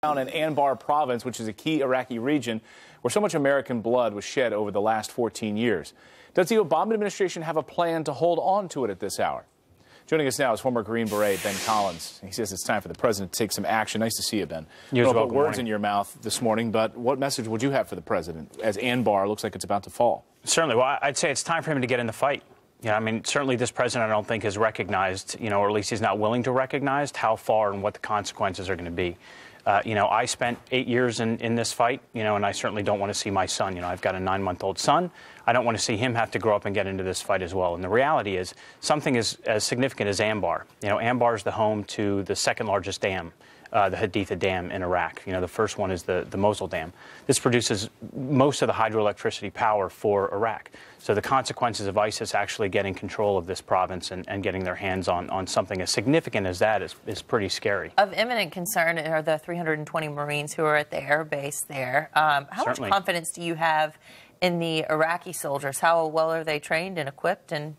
Down in Anbar province, which is a key Iraqi region where so much American blood was shed over the last 14 years. Does the Obama administration have a plan to hold on to it at this hour? Joining us now is former Green Beret Ben Collins. He says it's time for the president to take some action. Nice to see you, Ben. You don't put words in your mouth this morning, but what message would you have for the president as Anbar looks like it's about to fall? Certainly. Well, I'd say it's time for him to get in the fight. You know, I mean, certainly this president, I don't think, has recognized, or at least he's not willing to recognize how far and what the consequences are going to be. I spent 8 years in this fight, and I certainly don't want to see my son. I've got a 9-month-old son. I don't want to see him have to grow up and get into this fight as well. And the reality is something as significant as Anbar. Anbar is the home to the second largest dam, the Haditha Dam in Iraq. The first one is the Mosul Dam. This produces most of the hydroelectricity power for Iraq. So the consequences of ISIS actually getting control of this province and getting their hands on something as significant as that is pretty scary. Of imminent concern are the 320 Marines who are at the air base there. How much confidence do you have in the Iraqi soldiers? How well are they trained and equipped? And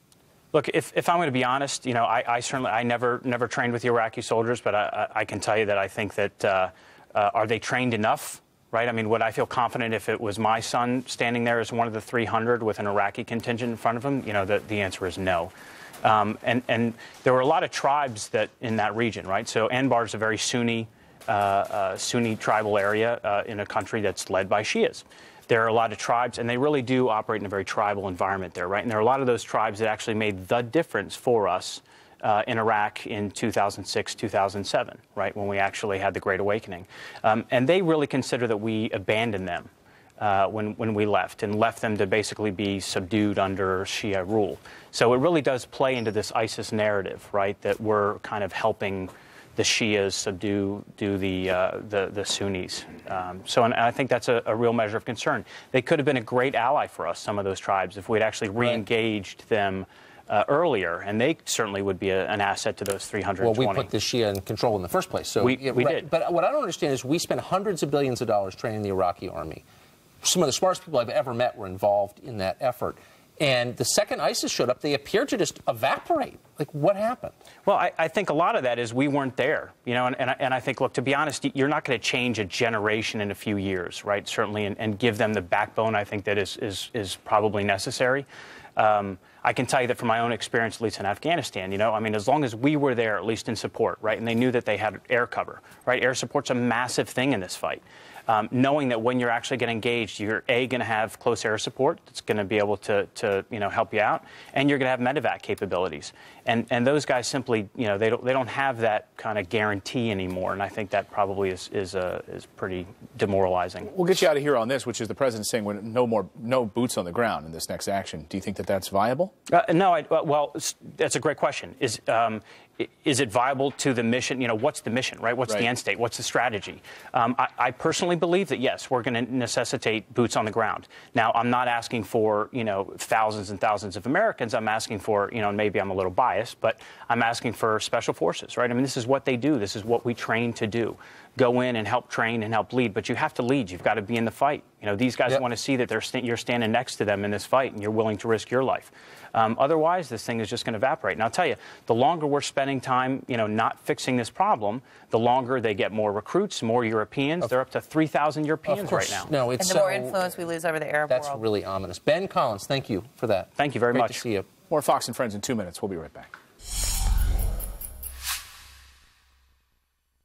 look, if I'm going to be honest, I never trained with the Iraqi soldiers, but I can tell you that I think that are they trained enough? Right? I mean, would I feel confident if it was my son standing there as one of the 300 with an Iraqi contingent in front of him? The answer is no. And there were a lot of tribes in that region, right? So Anbar is a very Sunni tribal area in a country that's led by Shias. There are a lot of tribes, and they really do operate in a very tribal environment there, right? And there are a lot of those tribes that actually made the difference for us in Iraq in 2006, 2007, right, when we actually had the Great Awakening. And they really consider that we abandoned them when we left, and left them to basically be subdued under Shia rule. So it really does play into this ISIS narrative, right, that we're kind of helping the Shias subdue the Sunnis. And I think that's a real measure of concern. They could have been a great ally for us, some of those tribes, if we'd actually re-engaged them earlier, and they certainly would be an asset to those 320. Well, we put the Shia in control in the first place. So we did. But what I don't understand is we spent hundreds of billions of dollars training the Iraqi army. Some of the smartest people I've ever met were involved in that effort. And the second ISIS showed up, they appeared to just evaporate. Like, what happened? Well, I think a lot of that is we weren't there, and I think, look, to be honest, you're not going to change a generation in a few years, right, certainly, and give them the backbone I think that is probably necessary. I can tell you that from my own experience, at least in Afghanistan, I mean, as long as we were there, at least in support, right, and they knew that they had air cover, right, air support's a massive thing in this fight. Knowing that when you're actually getting engaged, you're going to have close air support that's going to be able to help you out, and you're going to have medevac capabilities. And those guys simply, they don't have that kind of guarantee anymore, and I think that probably is pretty demoralizing. We'll get you out of here on this, which is the president saying no boots on the ground in this next action. Do you think that that's viable? No. Well, that's a great question. Is it viable to the mission? What's the mission, right? What's the end state? What's the strategy? I personally believe that, yes, we're going to necessitate boots on the ground. Now, I'm not asking for, thousands and thousands of Americans. I'm asking for, maybe I'm a little biased, but I'm asking for special forces, right? I mean, this is what they do. This is what we train to do. Go in and help train and help lead. But you have to lead. You've got to be in the fight. These guys want to see that you're standing next to them in this fight and you're willing to risk your life. Otherwise, this thing is just going to evaporate. And I'll tell you, the longer we're spending time, not fixing this problem, the longer they get more recruits, more Europeans. They're up to 3,000 Europeans right now. No, and the more influence we lose over the Arab world. That's really ominous. Ben Collins, thank you for that. Thank you very much. Great to see you. More Fox and Friends in 2 minutes. We'll be right back.